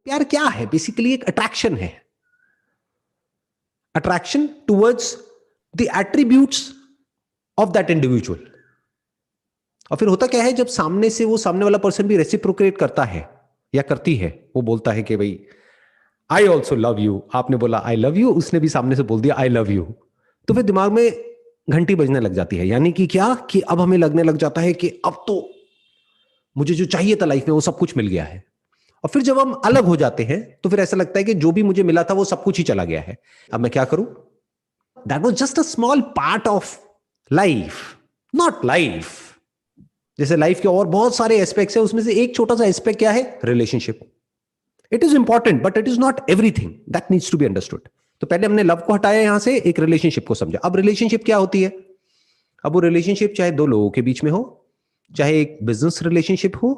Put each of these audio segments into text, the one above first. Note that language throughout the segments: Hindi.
प्यार क्या है? बेसिकली एक अट्रैक्शन है, attraction towards the attributes of that individual. और फिर होता क्या है, जब सामने से वो सामने वाला पर्सन भी रेसिप्रोकेट करता है या करती है, वो बोलता है कि भाई आई ऑल्सो लव यू, आपने बोला आई लव यू, उसने भी सामने से बोल दिया आई लव यू, तो फिर दिमाग में घंटी बजने लग जाती है। यानी कि क्या, कि अब हमें लगने लग जाता है कि अब तो मुझे जो चाहिए था लाइफ में वो सब कुछ मिल गया है। और फिर जब हम अलग हो जाते हैं तो फिर ऐसा लगता है कि जो भी मुझे मिला था वो सब कुछ ही चला गया है, अब मैं क्या करूं? That was just a small part of life, not life. जैसे लाइफ के और बहुत सारे एस्पेक्ट्स है, उसमें से एक छोटा सा एस्पेक्ट क्या है? Relationship. It is important but it is not everything, that needs to be understood. तो पहले हमने लव को हटाया यहां से, एक रिलेशनशिप को समझा। अब रिलेशनशिप क्या होती है? अब वो रिलेशनशिप चाहे दो लोगों के बीच में हो, चाहे एक बिजनेस रिलेशनशिप हो,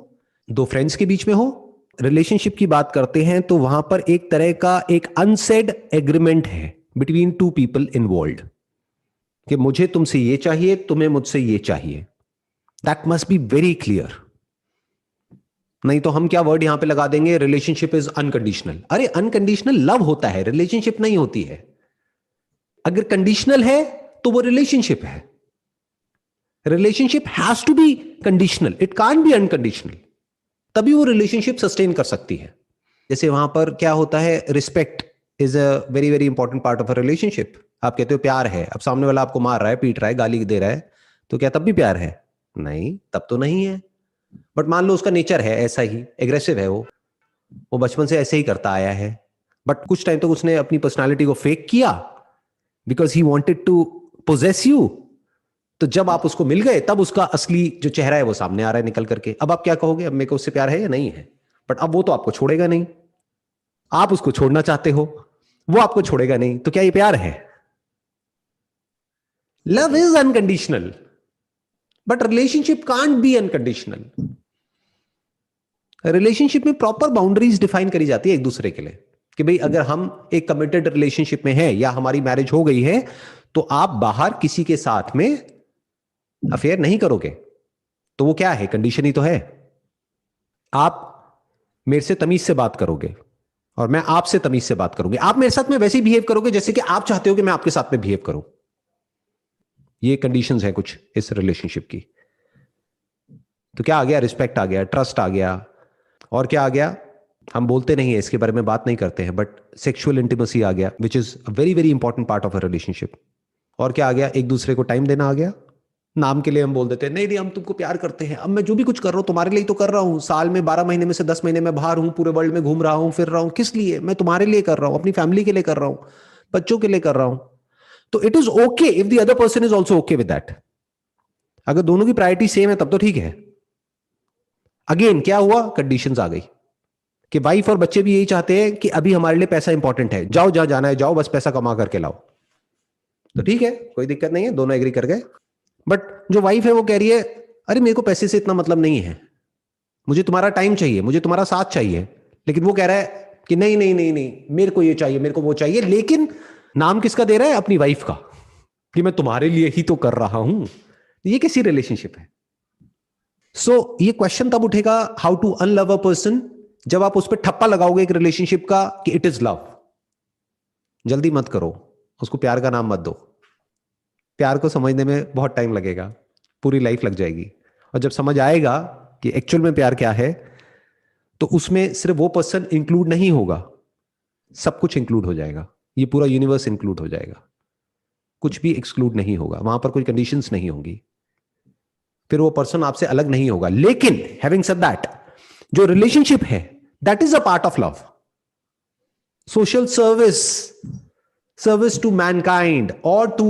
दो फ्रेंड्स के बीच में हो, रिलेशनशिप की बात करते हैं तो वहां पर एक तरह का एक अनसेड एग्रीमेंट है बिटवीन टू पीपल इन्वॉल्व, कि मुझे तुमसे ये चाहिए, तुम्हें मुझसे ये चाहिए। That must be very clear. नहीं तो हम क्या वर्ड यहां पे लगा देंगे, रिलेशनशिप इज अनकंडीशनल। अरे अनकंडीशनल लव होता है, रिलेशनशिप नहीं होती है। अगर कंडीशनल है तो वो रिलेशनशिप है। Relationship has to be conditional, it can't be unconditional, तभी वो रिलेशनशिप सस्टेन कर सकती है। जैसे वहां पर क्या होता है, respect is a very very important part of a relationship. आप कहते हो प्यार है, अब सामने वाला आपको मार रहा है, पीट रहा है, गाली दे रहा है, तो क्या तब भी प्यार है? नहीं, तब तो नहीं है। बट मान लो उसका नेचर है ऐसा ही, एग्रेसिव है, वो बचपन से ऐसे ही करता आया है, बट कुछ टाइम तक उसने अपनी पर्सनालिटी को फेक किया because he wanted to possess you. तो जब आप उसको मिल गए तब उसका असली जो चेहरा है वो सामने आ रहा है निकल करके। अब आप क्या कहोगे, अब मेरे को उससे प्यार है या नहीं है? बट अब वो तो आपको छोड़ेगा नहीं, आप उसको छोड़ना चाहते हो, वो आपको छोड़ेगा नहीं, तो क्या ये प्यार है? Love is unconditional but relationship can't be unconditional. Relationship में प्रॉपर बाउंड्रीज डिफाइन करी जाती है एक दूसरे के लिए, कि भाई अगर हम एक कमिटेड रिलेशनशिप में हैं या हमारी मैरिज हो गई है तो आप बाहर किसी के साथ में अफेयर नहीं करोगे। तो वो क्या है, कंडीशन ही तो है। आप मेरे से तमीज से बात करोगे और मैं आपसे तमीज से बात करूंगी। आप मेरे साथ में वैसे ही बिहेव करोगे जैसे कि आप चाहते हो कि मैं आपके साथ में बिहेव करूं। ये कंडीशंस है कुछ इस रिलेशनशिप की। तो क्या आ गया? रिस्पेक्ट आ गया, ट्रस्ट आ गया, और क्या आ गया? हम बोलते नहीं है, इसके बारे में बात नहीं करते हैं, बट सेक्सुअल इंटीमेसी आ गया, which is a very very important part of a relationship. और क्या आ गया? एक दूसरे को टाइम देना आ गया। नाम के लिए हम बोल देते हैं नहीं नहीं हम तुमको प्यार करते हैं, अब मैं जो भी कुछ कर रहा हूं तुम्हारे लिए तो कर रहा हूं, साल में 12 महीने में से 10 महीने में बाहर हूं, पूरे वर्ल्ड में घूम रहा हूं, फिर रहा हूं, किस लिए? मैं तुम्हारे लिए कर रहा हूं, अपनी फैमिली के लिए कर रहा हूं, बच्चों के लिए कर रहा हूं। तो it is okay if the other person is also okay with that. अगर दोनों की प्रायोरिटी सेम है तब तो ठीक है। अगेन क्या हुआ? कंडीशंस आ गई कि वाइफ और बच्चे भी यही चाहते हैं कि अभी हमारे लिए पैसा इंपॉर्टेंट है, जाओ जहां जाना है जाओ, बस पैसा कमा करके लाओ। तो ठीक है, कोई दिक्कत नहीं है, दोनों एग्री कर गए। बट जो वाइफ है वो कह रही है अरे मेरे को पैसे से इतना मतलब नहीं है, मुझे तुम्हारा टाइम चाहिए, मुझे तुम्हारा साथ चाहिए। लेकिन वो कह रहा है कि नहीं नहीं नहीं नहीं, मेरे को ये चाहिए, मेरे को वो चाहिए, लेकिन नाम किसका दे रहा है? अपनी वाइफ का, कि मैं तुम्हारे लिए ही तो कर रहा हूं। ये कैसी रिलेशनशिप है? सो ये क्वेश्चन तब उठेगा, हाउ टू अनलव अ पर्सन, जब आप उस पर ठप्पा लगाओगे एक रिलेशनशिप का कि इट इज लव। जल्दी मत करो, उसको प्यार का नाम मत दो। प्यार को समझने में बहुत टाइम लगेगा, पूरी लाइफ लग जाएगी। और जब समझ आएगा कि एक्चुअल में प्यार क्या है, तो उसमें सिर्फ वो पर्सन इंक्लूड नहीं होगा, सब कुछ इंक्लूड हो जाएगा, ये पूरा यूनिवर्स इंक्लूड हो जाएगा, कुछ भी एक्सक्लूड नहीं होगा, वहां पर कोई कंडीशंस नहीं होंगी, फिर वो पर्सन आपसे अलग नहीं होगा। लेकिन हैविंग सेड दैट, जो रिलेशनशिप है that is a part of love. Social service, service to mankind और to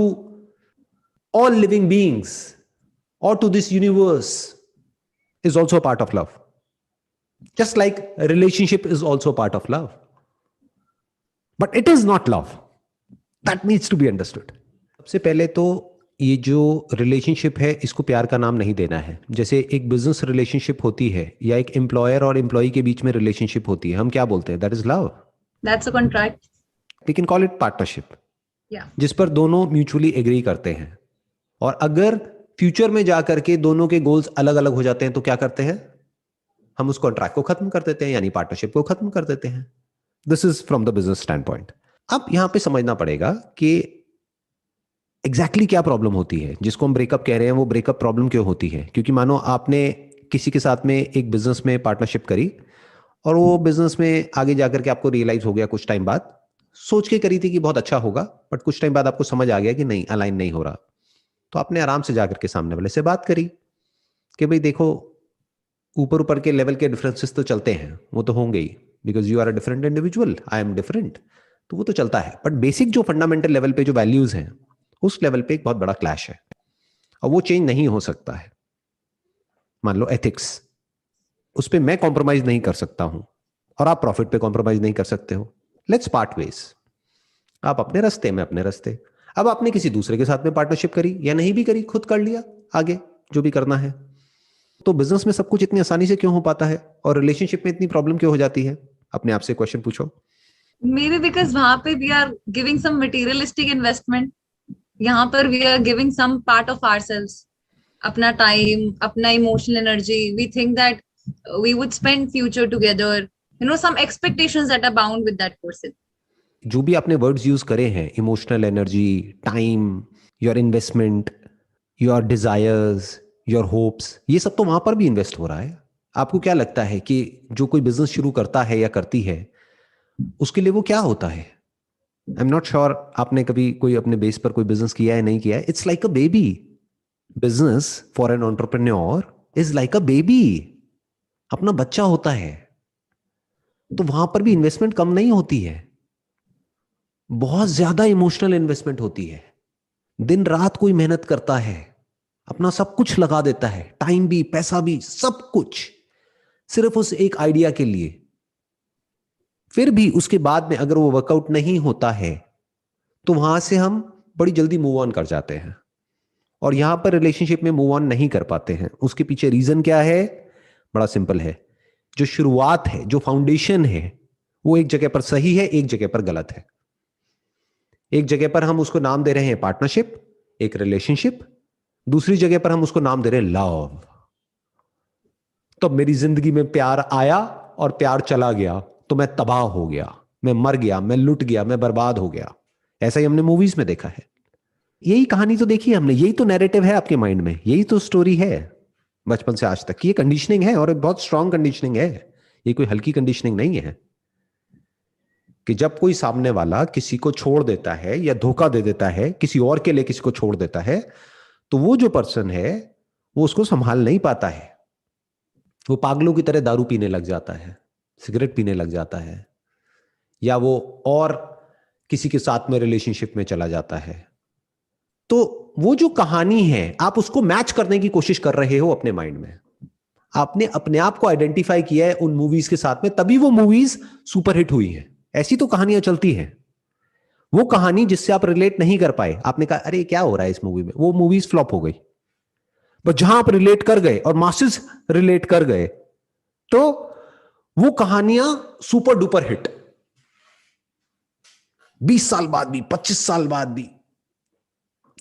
all living beings or to this universe is also a part of love, just like a relationship is also a part of love, but it is not love, that needs to be understood। सबसे पहले तो ये जो रिलेशनशिप है इसको प्यार का नाम नहीं देना है। जैसे एक बिजनेस रिलेशनशिप होती है या एक एम्प्लॉयर और एम्प्लॉय के बीच में रिलेशनशिप होती है, हम क्या बोलते हैं? That is love, That's a contract. We can call it partnership, Yeah. जिस पर दोनों म्यूचुअली एग्री करते हैं। और अगर फ्यूचर में जाकर के दोनों के गोल्स अलग अलग हो जाते हैं तो क्या करते हैं? हम उस कॉन्ट्रैक्ट को खत्म कर देते हैं, यानी पार्टनरशिप को खत्म कर देते हैं। This is from the business stand point. अब यहां पे समझना पड़ेगा कि एग्जैक्टली क्या प्रॉब्लम होती है जिसको हम ब्रेकअप कह रहे हैं। वो ब्रेकअप प्रॉब्लम क्यों होती है? क्योंकि मानो आपने किसी के साथ में एक बिजनेस में पार्टनरशिप करी, और वो बिजनेस में आगे जाकर के आपको रियलाइज हो गया कुछ टाइम बाद, सोच के करी थी कि बहुत अच्छा होगा, बट कुछ टाइम बाद आपको समझ आ गया कि नहीं, अलाइन नहीं हो रहा। तो आपने आराम से जाकर के सामने वाले से बात करी कि भाई देखो, ऊपर ऊपर के लेवल के डिफरेंसेस तो चलते हैं, वो तो होंगे ही, because you are a different individual, I am different, तो वो तो चलता है, बट बेसिक जो फंडामेंटल लेवल पे जो वैल्यूज हैं, उस लेवल पे एक बहुत बड़ा क्लैश है, और वो चेंज नहीं हो सकता है। मान लो एथिक्स, उस पर मैं कॉम्प्रोमाइज नहीं कर सकता हूं, और आप प्रॉफिट पे कॉम्प्रोमाइज नहीं कर सकते हो। लेट्स पार्ट वेज, आप अपने रास्ते, मैं अपने रास्ते। अब आपने किसी दूसरे के साथ में पार्टनरशिप करी या नहीं भी करी, खुद कर लिया, आगे जो भी करना है। तो बिजनेस में सब कुछ इतनी आसानी से क्यों हो पाता है, और रिलेशनशिप में इतनी प्रॉब्लम क्यों हो जाती है? अपने आप से क्वेश्चन पूछो। मे बी बिकॉज वहां पे we are giving some materialistic investment, यहाँ पर we are giving some part of ourselves, अपना टाइम, अपना emotional energy. We think that we would spend future together, you know, some expectations that are bound with that person. जो भी आपने वर्ड्स यूज करे हैं, emotional energy, time, your investment, your desires, your hopes, ये सब तो वहां पर भी इन्वेस्ट हो रहा है। आपको क्या लगता है कि जो कोई बिजनेस शुरू करता है या करती है, उसके लिए वो क्या होता है? आई एम नॉट श्योर आपने कभी कोई अपने बेस पर कोई बिजनेस किया है, नहीं किया है। It's like a baby. Business for an entrepreneur is like a baby, अपना बच्चा होता है। तो वहां पर भी इन्वेस्टमेंट कम नहीं होती है, बहुत ज्यादा इमोशनल इन्वेस्टमेंट होती है। दिन रात कोई मेहनत करता है, अपना सब कुछ लगा देता है, टाइम भी, पैसा भी, सब कुछ, सिर्फ उस एक आइडिया के लिए। फिर भी उसके बाद में अगर वो वर्कआउट नहीं होता है, तो वहां से हम बड़ी जल्दी मूव ऑन कर जाते हैं, और यहां पर रिलेशनशिप में मूव ऑन नहीं कर पाते हैं। उसके पीछे रीजन क्या है? बड़ा सिंपल है। जो शुरुआत है, जो फाउंडेशन है, वो एक जगह पर सही है, एक जगह पर गलत है। एक जगह पर हम उसको नाम दे रहे हैं पार्टनरशिप, एक रिलेशनशिप, दूसरी जगह पर हम उसको नाम दे रहे हैं लव। तो मेरी जिंदगी में प्यार आया और प्यार चला गया, तो मैं तबाह हो गया, मैं मर गया, मैं लुट गया, मैं बर्बाद हो गया। ऐसा ही हमने मूवीज में देखा है। यही कहानी तो देखी है हमने, यही तो नैरेटिव है आपके माइंड में, यही तो स्टोरी है बचपन से आज तक। ये कंडीशनिंग है, और बहुत स्ट्रांग कंडीशनिंग है, ये कोई हल्की कंडीशनिंग नहीं है। कि जब कोई सामने वाला किसी को छोड़ देता है या धोखा दे देता है, किसी और के लिए किसी को छोड़ देता है, तो वो जो पर्सन है वो उसको संभाल नहीं पाता है। वो पागलों की तरह दारू पीने लग जाता है, सिगरेट पीने लग जाता है, या वो और किसी के साथ में रिलेशनशिप में चला जाता है। तो वो जो कहानी है, आप उसको मैच करने की कोशिश कर रहे हो अपने माइंड में। आपने अपने आप को आइडेंटिफाई किया है उन मूवीज के साथ में, तभी वो मूवीज सुपरहिट हुई हैं। ऐसी तो कहानियां चलती हैं। वो कहानी जिससे आप रिलेट नहीं कर पाए, आपने कहा अरे क्या हो रहा है इस मूवी में, वो मूवीज फ्लॉप हो गई। पर जहां आप रिलेट कर गए और मासेस रिलेट कर गए, तो वो कहानियां सुपर डुपर हिट, 20 साल बाद भी, 25 साल बाद भी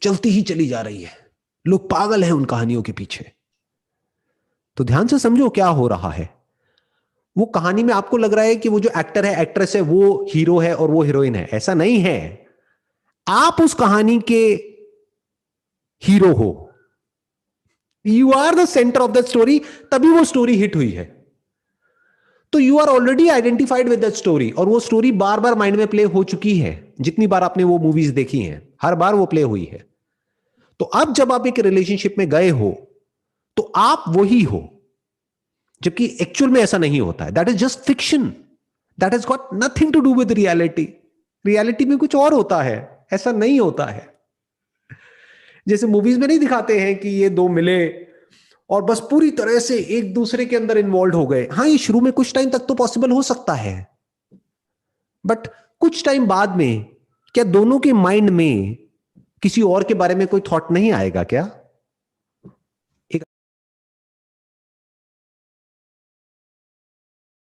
चलती ही चली जा रही है। लोग पागल हैं उन कहानियों के पीछे। तो ध्यान से समझो क्या हो रहा है। वो कहानी में आपको लग रहा है कि वो जो एक्टर है, एक्ट्रेस है, वो हीरो है और वो हीरोइन है। ऐसा नहीं है। आप उस कहानी के हीरो हो, you are the centre of the story, तभी वो स्टोरी हिट हुई है। तो you are already identified with that story, और वो स्टोरी बार बार माइंड में प्ले हो चुकी है। जितनी बार आपने वो मूवीज देखी हैं, हर बार वो प्ले हुई है। तो अब जब आप एक रिलेशनशिप में गए हो, तो आप वही हो, जबकि एक्चुअल में ऐसा नहीं होता है। That is just fiction, that has got nothing to do with reality. Reality में कुछ और होता है, ऐसा नहीं होता है। जैसे मूवीज में नहीं दिखाते हैं कि ये दो मिले और बस पूरी तरह से एक दूसरे के अंदर इन्वॉल्व हो गए। हाँ, ये शुरू में कुछ टाइम तक तो पॉसिबल हो सकता है, बट कुछ टाइम बाद में क्या दोनों के माइंड में किसी और के बारे में कोई थॉट नहीं आएगा क्या?